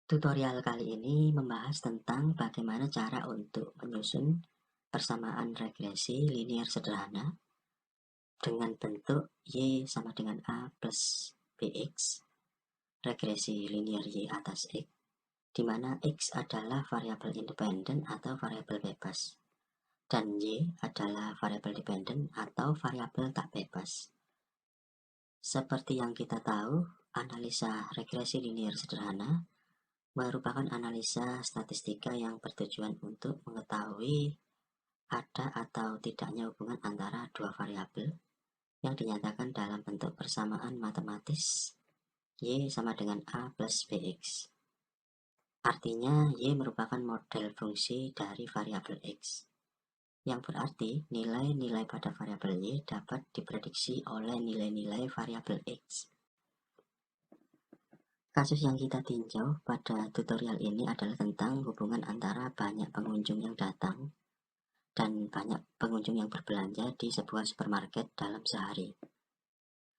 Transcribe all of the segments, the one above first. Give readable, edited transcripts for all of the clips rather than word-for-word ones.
Tutorial kali ini membahas tentang bagaimana cara untuk menyusun persamaan regresi linear sederhana dengan bentuk Y sama dengan A plus BX, regresi linear Y atas X, di mana X adalah variabel independen atau variabel bebas, dan Y adalah variabel dependen atau variabel tak bebas. Seperti yang kita tahu, analisa regresi linear sederhana merupakan analisa statistika yang bertujuan untuk mengetahui ada atau tidaknya hubungan antara dua variabel yang dinyatakan dalam bentuk persamaan matematis Y sama dengan A plus BX. Artinya, Y merupakan model fungsi dari variabel X, yang berarti nilai-nilai pada variabel Y dapat diprediksi oleh nilai-nilai variabel X. Kasus yang kita tinjau pada tutorial ini adalah tentang hubungan antara banyak pengunjung yang datang dan banyak pengunjung yang berbelanja di sebuah supermarket dalam sehari.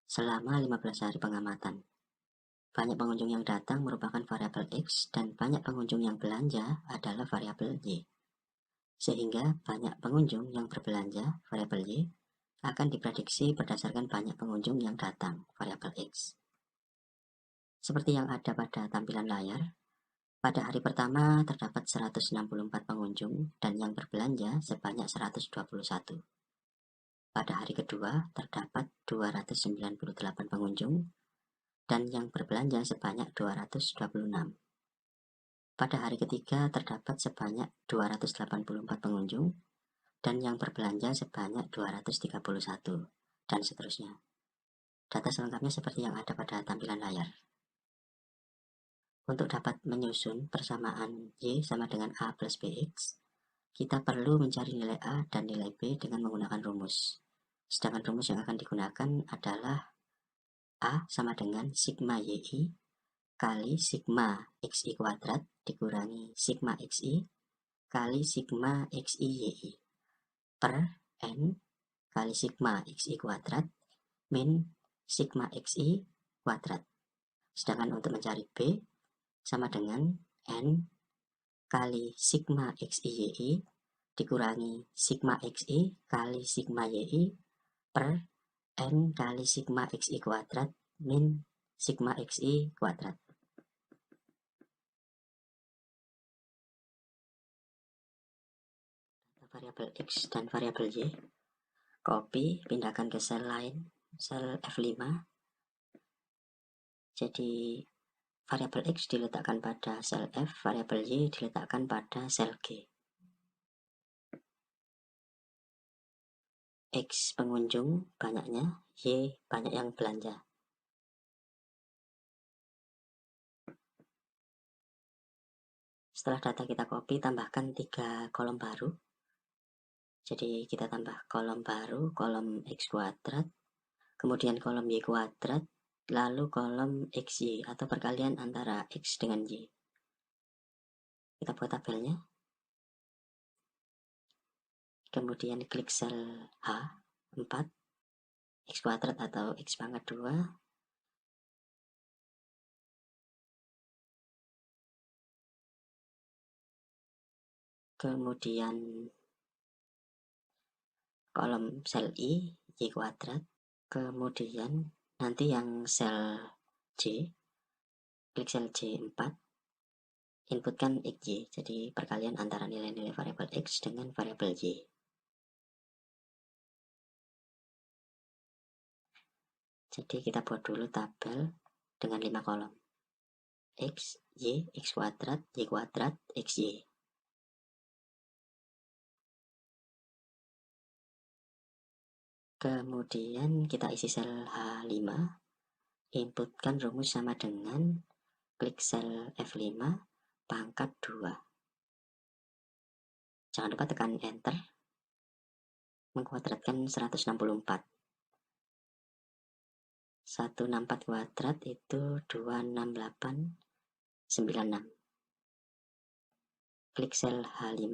Selama 15 hari pengamatan, banyak pengunjung yang datang merupakan variabel X dan banyak pengunjung yang belanja adalah variabel Y. Sehingga banyak pengunjung yang berbelanja, variabel Y, akan diprediksi berdasarkan banyak pengunjung yang datang, variabel X. Seperti yang ada pada tampilan layar, pada hari pertama terdapat 164 pengunjung dan yang berbelanja sebanyak 121. Pada hari kedua terdapat 298 pengunjung dan yang berbelanja sebanyak 226. Pada hari ketiga terdapat sebanyak 284 pengunjung dan yang berbelanja sebanyak 231 dan seterusnya. Data selengkapnya seperti yang ada pada tampilan layar. Untuk dapat menyusun persamaan Y sama dengan A plus BX, kita perlu mencari nilai A dan nilai B dengan menggunakan rumus. Sedangkan rumus yang akan digunakan adalah A sama dengan sigma YI kali sigma XI kuadrat dikurangi sigma XI kali sigma XI YI per N kali sigma XI kuadrat min sigma XI kuadrat. Sedangkan untuk mencari B sama dengan N kali sigma XI YI dikurangi sigma XI kali sigma YI per N kali sigma XI kuadrat min sigma XI kuadrat. Variabel X dan variabel Y, copy, pindahkan ke sel lain, sel F5. Jadi variabel X diletakkan pada sel F, variabel Y diletakkan pada sel G. X pengunjung banyaknya, Y banyak yang belanja. Setelah data kita copy, tambahkan 3 kolom baru. Jadi kita tambah kolom baru, kolom X kuadrat, kemudian kolom Y kuadrat, lalu kolom XY atau perkalian antara X dengan Y. Kita buat tabelnya. Kemudian klik sel H4, X kuadrat atau X pangkat 2. Kemudian kolom sel I, Y kuadrat. Kemudian nanti yang sel J, klik sel J4, inputkan XY, jadi perkalian antara nilai-nilai variabel X dengan variabel Y. Jadi kita buat dulu tabel dengan 5 kolom. X, Y, X kuadrat, Y kuadrat, XY. Kemudian kita isi sel H5, inputkan rumus sama dengan klik sel F5, pangkat 2. Jangan lupa tekan enter, mengkuadratkan 164. 164 kuadrat itu 26896. Klik sel H5,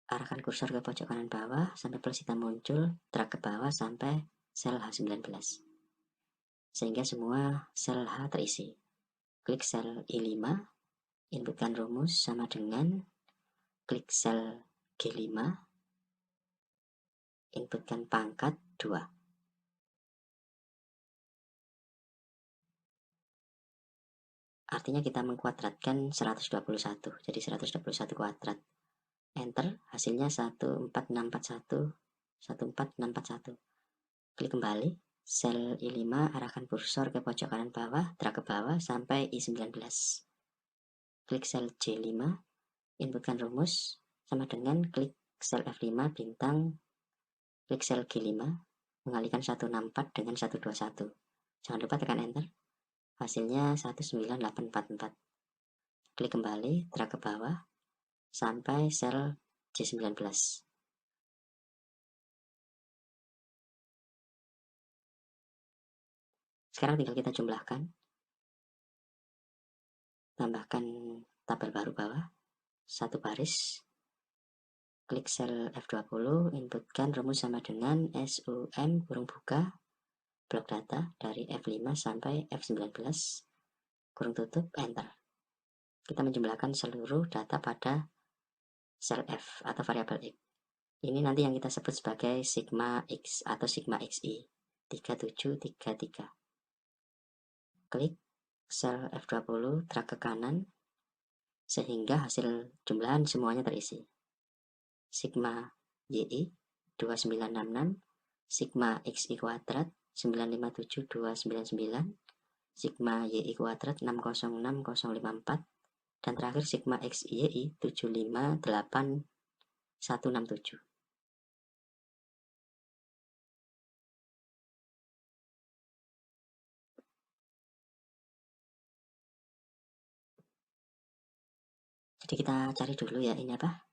arahkan kursor ke pojok kanan bawah sampai plus hitam muncul, drag ke bawah sampai sel H19. Sehingga semua sel H terisi. klik sel I5, inputkan rumus sama dengan klik sel G5, inputkan pangkat 2. Artinya kita mengkuadratkan 121, jadi 121 kuadrat. Enter, hasilnya 14641, 14641. Klik kembali, sel I5 arahkan kursor ke pojok kanan bawah, drag ke bawah sampai I19. Klik sel J5, inputkan rumus sama dengan klik sel F5 bintang, klik sel G5, mengalihkan 164 dengan 121. Jangan lupa tekan enter. Hasilnya 19844. Klik kembali, drag ke bawah sampai sel J19. Sekarang tinggal kita jumlahkan. Tambahkan tabel baru bawah, satu baris. Klik sel F20, inputkan rumus sama dengan SUM kurung buka blok data dari F5 sampai F19 kurung tutup, enter. Kita menjumlahkan seluruh data pada sel F atau variabel X. Ini nanti yang kita sebut sebagai sigma X atau sigma XI 3733. Klik sel F20, drag ke kanan sehingga hasil jumlahan semuanya terisi. Sigma YI 2966, sigma XI kuadrat 957299, sigma YI kuadrat 606054, dan terakhir sigma XYI 758167. Jadi kita cari dulu ya, ini apa?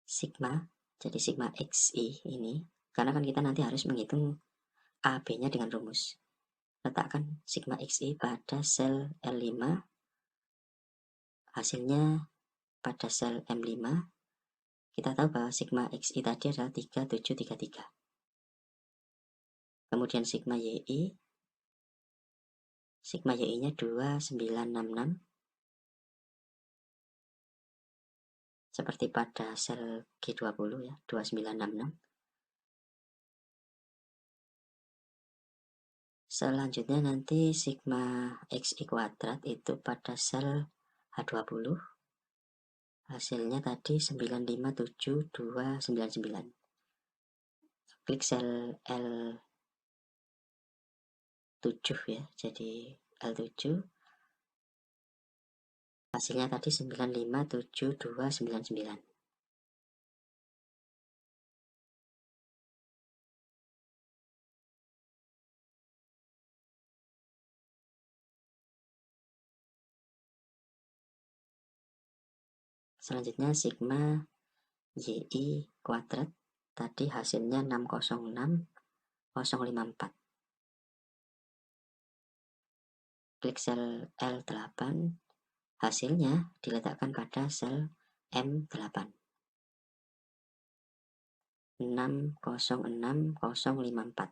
Sigma. Jadi sigma XI ini, karena kan kita nanti harus menghitung AB-nya dengan rumus. Letakkan sigma XI pada sel L5, hasilnya pada sel M5. Kita tahu bahwa sigma XI tadi adalah 3733. Kemudian sigma YI, sigma YI-nya 2966. Seperti pada sel G20 ya, 2966. Selanjutnya nanti sigma XI kuadrat itu pada sel H20. Hasilnya tadi 957299. Klik sel L7 ya, jadi L7. Hasilnya tadi 957299. Selanjutnya sigma YI kuadrat tadi hasilnya 606054. Klik sel L8, hasilnya diletakkan pada sel M8. 606054.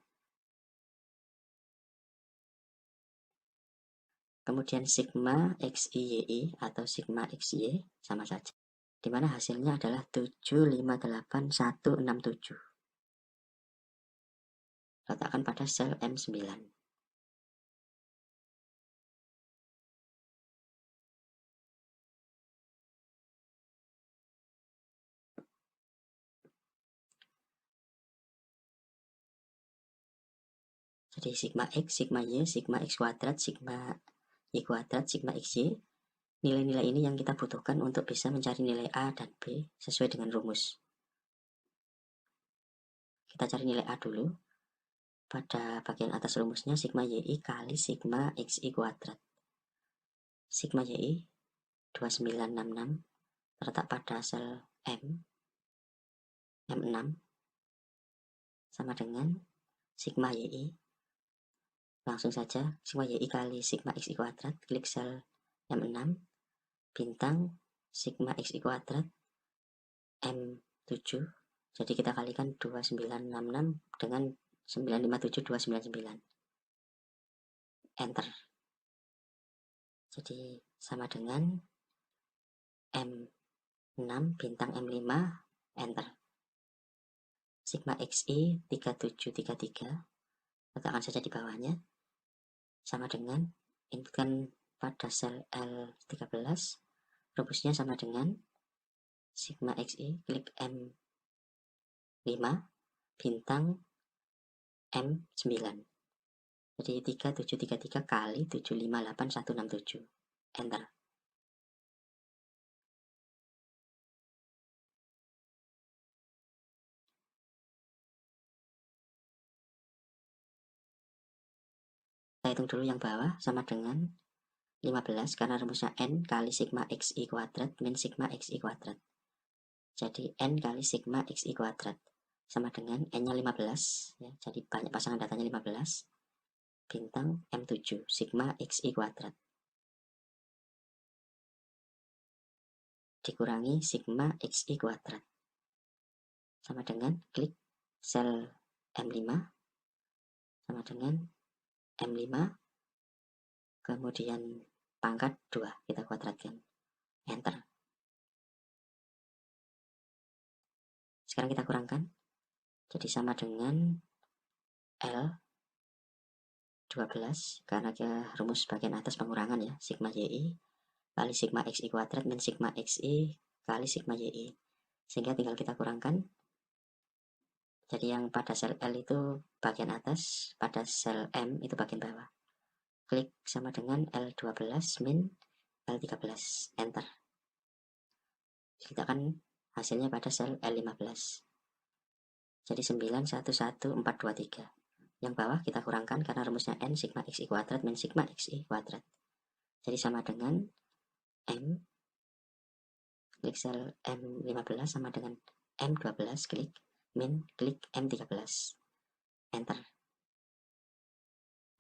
Kemudian sigma XIYI atau sigma XY sama saja, di mana hasilnya adalah 758167. Letakkan pada sel M9. Jadi sigma X, sigma Y, sigma X kuadrat, sigma Y kuadrat, sigma XY. Nilai-nilai ini yang kita butuhkan untuk bisa mencari nilai A dan B sesuai dengan rumus. Kita cari nilai A dulu. Pada bagian atas rumusnya sigma YI kali sigma XI kuadrat. Sigma YI 2966 terletak pada sel M6 sama dengan sigma YI. Langsung saja sigma YI kali sigma XI kuadrat, klik sel M6, bintang sigma XI kuadrat M7. Jadi kita kalikan 2966 dengan 957299. Enter. Jadi sama dengan M6 bintang M5, enter. Sigma XI 3733, letakkan saja di bawahnya, sama dengan inputkan pada sel L13, rumusnya sama dengan Sigma XI, klik M5 bintang M9. Jadi 3733 kali 758167, enter. Kita hitung dulu yang bawah, sama dengan 15 karena rumusnya N kali sigma XI kuadrat min sigma XI kuadrat. Jadi N kali sigma XI kuadrat sama dengan N-nya 15, ya, jadi banyak pasangan datanya 15, bintang M7 sigma XI kuadrat dikurangi sigma XI kuadrat sama dengan klik sel M5 sama dengan M5 kemudian pangkat 2 kita kuadratkan, enter. Sekarang kita kurangkan, jadi sama dengan L12 karena rumus bagian atas pengurangan ya, sigma YI kali sigma XI kuadrat min sigma XI kali sigma YI, sehingga tinggal kita kurangkan. Jadi yang pada sel L itu bagian atas, pada sel M itu bagian bawah. Klik sama dengan L12 min L13, enter. Kita akan hasilnya pada sel L15. Jadi 911423. Yang bawah kita kurangkan karena rumusnya N sigma XI kuadrat min sigma XI kuadrat. Jadi sama dengan M, klik sel M15 sama dengan M12, klik min, klik M13, enter.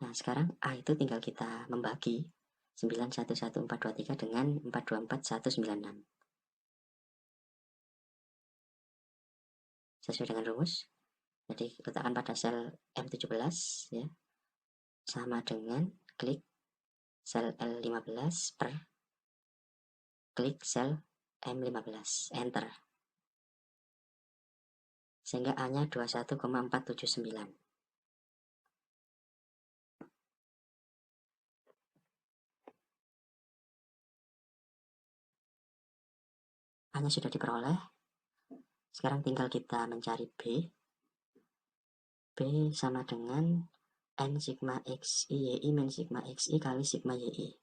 Nah sekarang A itu tinggal kita membagi 911423 dengan 424196 sesuai dengan rumus. Jadi letakkan pada sel M17 ya, sama dengan klik sel L15 per klik sel M15, enter. Sehingga A-nya 21,479. A-nya sudah diperoleh. Sekarang tinggal kita mencari B. B sama dengan N sigma XI YI min sigma XI kali sigma YI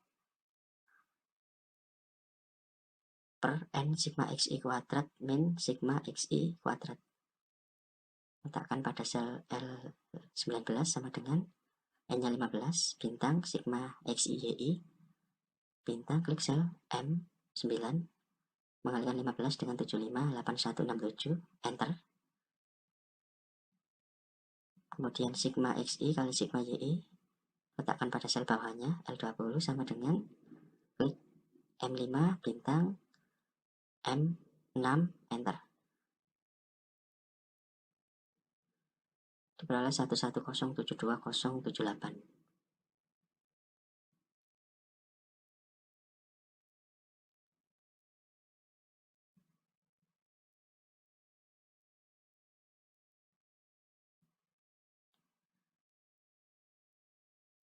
per N sigma XI kuadrat min sigma XI kuadrat. Letakkan pada sel L19 sama dengan N-nya 15 bintang sigma XI YI bintang, klik sel M9 mengalikan 15 dengan 758167, enter. Kemudian sigma XI kali sigma YI letakkan pada sel bawahnya L20 sama dengan klik M5 bintang M6, enter. Diperoleh 11072078.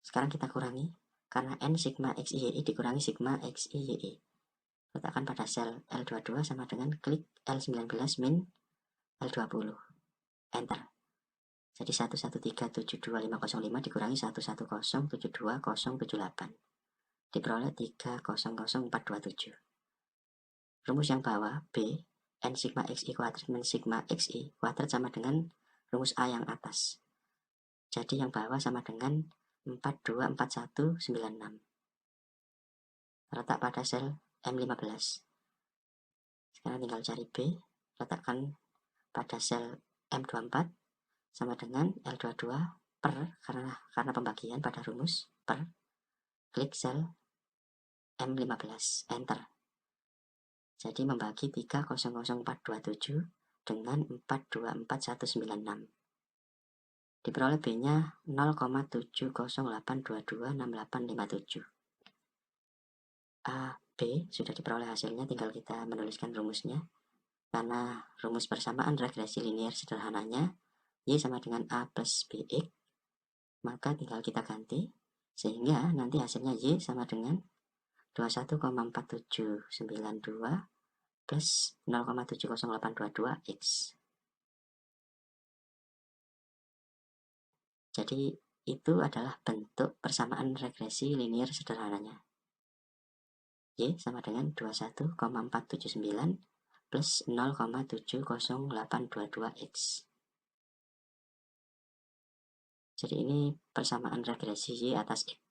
Sekarang kita kurangi karena N sigma XI YI dikurangi sigma XI YI. Letakkan pada sel L22 sama dengan klik L19 min L20, enter. Jadi 11372.505 dikurangi 11072.078 diperoleh 300427. Rumus yang bawah B, N sigma XI kuadrat min sigma XI kuadrat sama dengan rumus A yang atas. Jadi yang bawah sama dengan 424196. Letak pada sel M15. Sekarang tinggal cari B, letakkan pada sel M24 sama dengan L22 per, karena pembagian pada rumus, per, klik sel M15, enter. Jadi membagi 300427 dengan 424196. Diperoleh B-nya 0,70822867. A, B sudah diperoleh hasilnya, tinggal kita menuliskan rumusnya. Karena rumus persamaan regresi linier sederhananya Y sama dengan A plus BX, maka tinggal kita ganti, sehingga nanti hasilnya Y sama dengan 21,4792 plus 0,70822 X. Jadi itu adalah bentuk persamaan regresi linier sederhananya. Y sama dengan 21,479 plus 0,70822 X. Jadi ini persamaan regresi Y atas X